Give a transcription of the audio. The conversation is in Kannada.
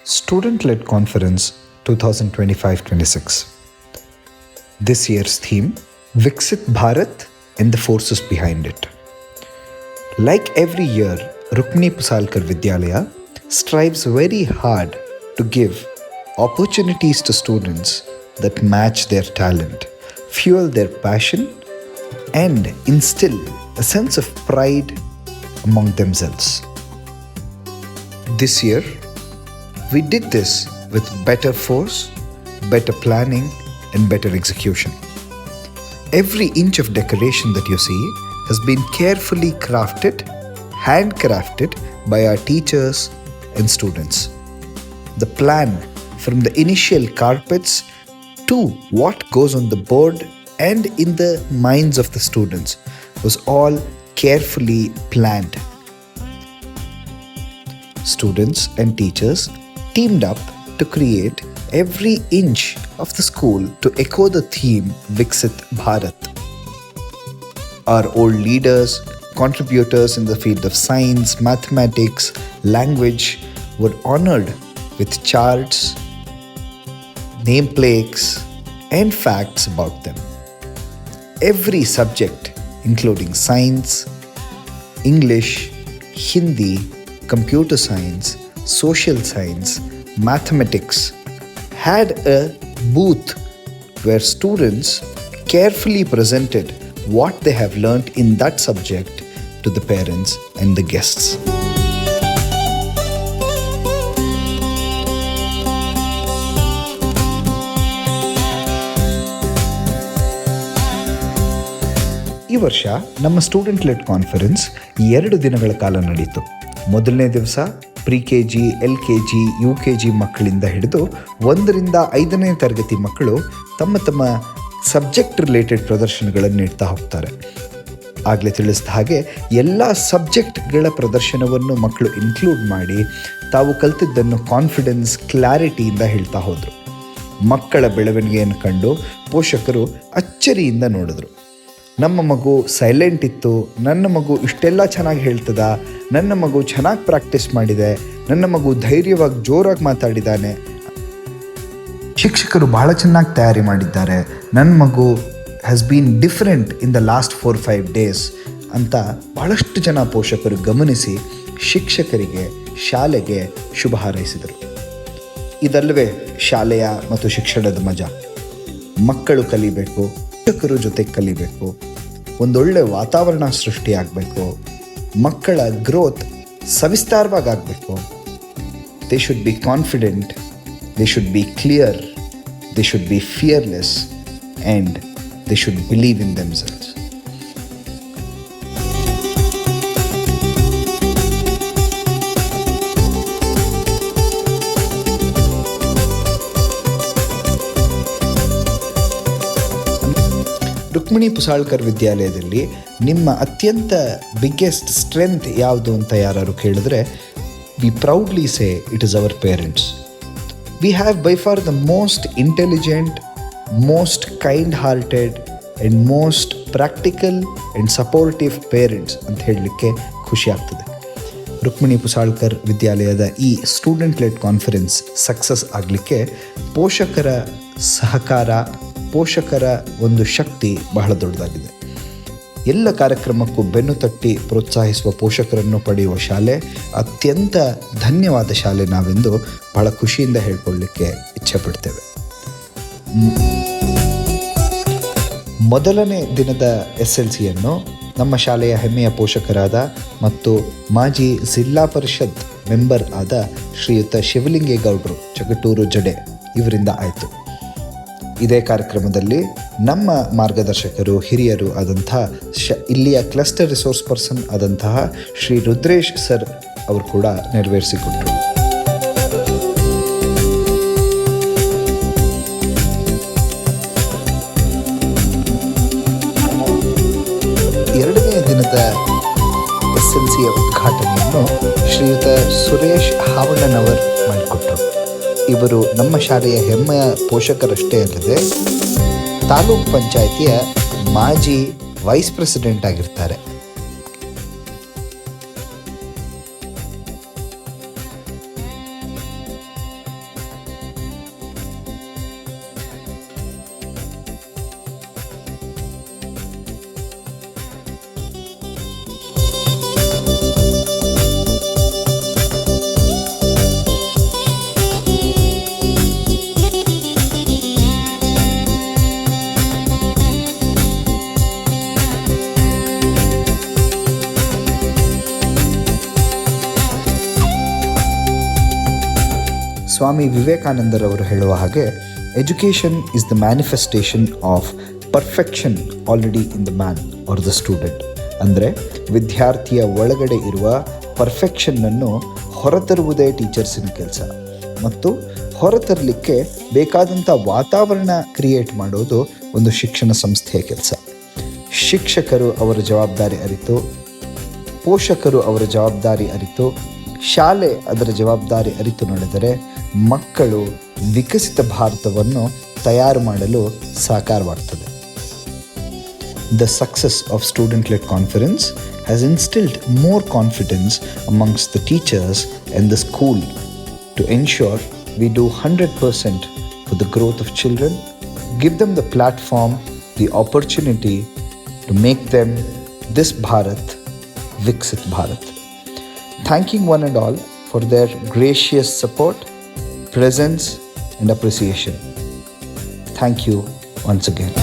Student-led Conference 2025-26. This year's theme, Viksit Bharat and the forces behind it. Like every year, Rukmini Pusalkar Vidyalaya strives very hard to give opportunities to students that match their talent, fuel their passion, and instill a sense of pride among themselves. This year, we did this with better force, better planning, and better execution. Every inch of decoration that you see has been carefully crafted, handcrafted by our teachers and students. The plan from the initial carpets to what goes on the board and in the minds of the students was all carefully planned. Students and teachers teamed up to create every inch of the school to echo the theme Viksit Bharat. Our old leaders, contributors in the field of science, mathematics, language were honored with charts, nameplates, and facts about them. Every subject, including science, English, Hindi, computer science, social science, mathematics, had a booth where students carefully presented what they have learned in that subject to the parents and the guests. ಈ ವರ್ಷ ನಮ್ಮ ಸ್ಟೂಡೆಂಟ್ ಲೆಡ್ ಕಾನ್ಫರೆನ್ಸ್ 2 ದಿನಗಳ ಕಾಲ ನಡೆಯಿತು. ಮೊದಲನೇ ದಿವಸ ಪ್ರಿ-KG, LKG, UKG ಮಕ್ಕಳಿಂದ ಹಿಡಿದು 1ರಿಂದ 5ನೇ ತರಗತಿ ಮಕ್ಕಳು ತಮ್ಮ ತಮ್ಮ ಸಬ್ಜೆಕ್ಟ್ ರಿಲೇಟೆಡ್ ಪ್ರದರ್ಶನಗಳನ್ನು ನೀಡ್ತಾ ಹೋಗ್ತಾರೆ. ಆಗಲೇ ತಿಳಿಸಿದ ಹಾಗೆ ಎಲ್ಲ ಸಬ್ಜೆಕ್ಟ್ಗಳ ಪ್ರದರ್ಶನವನ್ನು ಮಕ್ಕಳು ಇನ್ಕ್ಲೂಡ್ ಮಾಡಿ ತಾವು ಕಲಿತಿದ್ದನ್ನು ಕಾನ್ಫಿಡೆನ್ಸ್, ಕ್ಲಾರಿಟಿಯಿಂದ ಹೇಳ್ತಾ ಹೋದರು. ಮಕ್ಕಳ ಬೆಳವಣಿಗೆಯನ್ನು ಕಂಡು ಪೋಷಕರು ಅಚ್ಚರಿಯಿಂದ ನೋಡಿದ್ರು. ನಮ್ಮ ಮಗು ಸೈಲೆಂಟ್ ಇತ್ತು, ನನ್ನ ಮಗು ಇಷ್ಟೆಲ್ಲ ಚೆನ್ನಾಗಿ ಹೇಳ್ತದ, ನನ್ನ ಮಗು ಚೆನ್ನಾಗಿ ಪ್ರಾಕ್ಟೀಸ್ ಮಾಡಿದೆ, ನನ್ನ ಮಗು ಧೈರ್ಯವಾಗಿ ಜೋರಾಗಿ ಮಾತಾಡಿದ್ದಾನೆ, ಶಿಕ್ಷಕರು ಬಹಳ ಚೆನ್ನಾಗಿ ತಯಾರಿ ಮಾಡಿದ್ದಾರೆ, ನನ್ನ ಮಗು has been different in the last 4-5 days ಅಂತ ಬಹಳಷ್ಟು ಜನ ಪೋಷಕರು ಗಮನಿಸಿ ಶಿಕ್ಷಕರಿಗೆ, ಶಾಲೆಗೆ ಶುಭ ಹಾರೈಸಿದರು. ಇದಲ್ಲವೇ ಶಾಲೆಯ ಮತ್ತು ಶಿಕ್ಷಣದ ಮಜಾ. ಮಕ್ಕಳು ಕಲಿಬೇಕು, ಶಿಕ್ಷಕರು ಜೊತೆ ಕಲಿಬೇಕು, ಒಂದೊಳ್ಳೆ ವಾತಾವರಣ ಸೃಷ್ಟಿಯಾಗಬೇಕು, ಮಕ್ಕಳ ಗ್ರೋತ್ ಸವಿಸ್ತಾರವಾಗಿ ಆಗಬೇಕು. They should be confident, they should be clear, they should be fearless and they should believe in themselves. Rukmini Pusalkar ವಿದ್ಯಾಲಯದಲ್ಲಿ ನಿಮ್ಮ ಅತ್ಯಂತ ಬಿಗ್ಗೆಸ್ಟ್ ಸ್ಟ್ರೆಂತ್ ಯಾವುದು ಅಂತ ಯಾರು ಕೇಳಿದ್ರೆ, we proudly say it is our parents. We have by far the most intelligent, most kind hearted and most practical and supportive parents ಅಂತ ಹೇಳಲಿಕ್ಕೆ ಖುಷಿ ಆಗ್ತದೆ. ರುಕ್ಮಿಣಿ ಪುಸಾಳ್ಕರ್ ವಿದ್ಯಾಲಯದ ಈ ಸ್ಟೂಡೆಂಟ್ ಲೆಡ್ ಕಾನ್ಫರೆನ್ಸ್ ಸಕ್ಸಸ್ ಆಗಲಿಕ್ಕೆ ಪೋಷಕರ ಸಹಕಾರ, ಪೋಷಕರ ಒಂದು ಶಕ್ತಿ ಬಹಳ ದೊಡ್ಡದಾಗಿದೆ. ಎಲ್ಲ ಕಾರ್ಯಕ್ರಮಕ್ಕೂ ಬೆನ್ನು ತಟ್ಟಿ ಪ್ರೋತ್ಸಾಹಿಸುವ ಪೋಷಕರನ್ನು ಪಡೆಯುವ ಶಾಲೆ ಅತ್ಯಂತ ಧನ್ಯವಾದ ಶಾಲೆ ನಾವೆಂದು ಬಹಳ ಖುಷಿಯಿಂದ ಹೇಳ್ಕೊಳ್ಳಿಕ್ಕೆ ಇಚ್ಛೆಪಡ್ತೇವೆ. ಮೊದಲನೇ ದಿನದ SLCಯನ್ನು ನಮ್ಮ ಶಾಲೆಯ ಹೆಮ್ಮೆಯ ಪೋಷಕರಾದ ಮತ್ತು ಮಾಜಿ ಜಿಲ್ಲಾ ಪರಿಷತ್ ಮೆಂಬರ್ ಆದ ಶ್ರೀಯುತ ಶಿವಲಿಂಗೇಗೌಡರು ಚಗಟೂರು ಜಡೆ ಇವರಿಂದ ಆಯಿತು. ಇದೇ ಕಾರ್ಯಕ್ರಮದಲ್ಲಿ ನಮ್ಮ ಮಾರ್ಗದರ್ಶಕರು, ಹಿರಿಯರು ಆದಂತಹ ಇಲ್ಲಿಯ ಕ್ಲಸ್ಟರ್ ರಿಸೋರ್ಸ್ ಪರ್ಸನ್ ಆದಂತಹ ಶ್ರೀ ರುದ್ರೇಶ್ ಸರ್ ಅವರು ಕೂಡ ನೆರವೇರಿಸಿಕೊಟ್ರು. ಎರಡನೇ ದಿನದ SLCಯ ಉದ್ಘಾಟನೆಯನ್ನು ಶ್ರೀಯುತ ಸುರೇಶ್ ಹಾವಣ್ಣನವರ್ ಮಾಡಿಕೊಟ್ಟರು. ಇವರು ನಮ್ಮ ಶಾಲೆಯ ಹೆಮ್ಮೆಯ ಪೋಷಕರಷ್ಟೇ ಅಲ್ಲದೆ ತಾಲೂಕ್ ಪಂಚಾಯಿತಿಯ ಮಾಜಿ ವೈಸ್ ಪ್ರೆಸಿಡೆಂಟ್ ಆಗಿರ್ತಾರೆ. ಸ್ವಾಮಿ ವಿವೇಕಾನಂದರವರು ಹೇಳುವ ಹಾಗೆ, education is the manifestation of perfection already in the man are the student. ಅಂದರೆ ವಿದ್ಯಾರ್ಥಿಯ ಒಳಗಡೆ ಇರುವ ಪರ್ಫೆಕ್ಷನ್ನನ್ನು ಹೊರತರುವುದೇ ಟೀಚರ್ಸಿನ ಕೆಲಸ, ಮತ್ತು ಹೊರತರಲಿಕ್ಕೆ ಬೇಕಾದಂಥ ವಾತಾವರಣ ಕ್ರಿಯೇಟ್ ಮಾಡೋದು ಒಂದು ಶಿಕ್ಷಣ ಸಂಸ್ಥೆಯ ಕೆಲಸ. ಶಿಕ್ಷಕರು ಅವರ ಜವಾಬ್ದಾರಿ ಅರಿತು, ಪೋಷಕರು ಅವರ ಜವಾಬ್ದಾರಿ ಅರಿತು, ಶಾಲೆ ಅದರ ಜವಾಬ್ದಾರಿ ಅರಿತು ನಡೆದರೆ ಮಕ್ಕಳು ವಿಕಸಿತ ಭಾರತವನ್ನು ತಯಾರು ಮಾಡಲು ಸಾಕಾರವಾಗ್ತದೆ. The success of student-led conference has instilled more confidence amongst the teachers and the school to ensure we do 100% for the growth of children, give them the platform, the opportunity to make them this Bharat, Viksit Bharat. Thanking one and all for their gracious support, presence and appreciation. Thank you once again.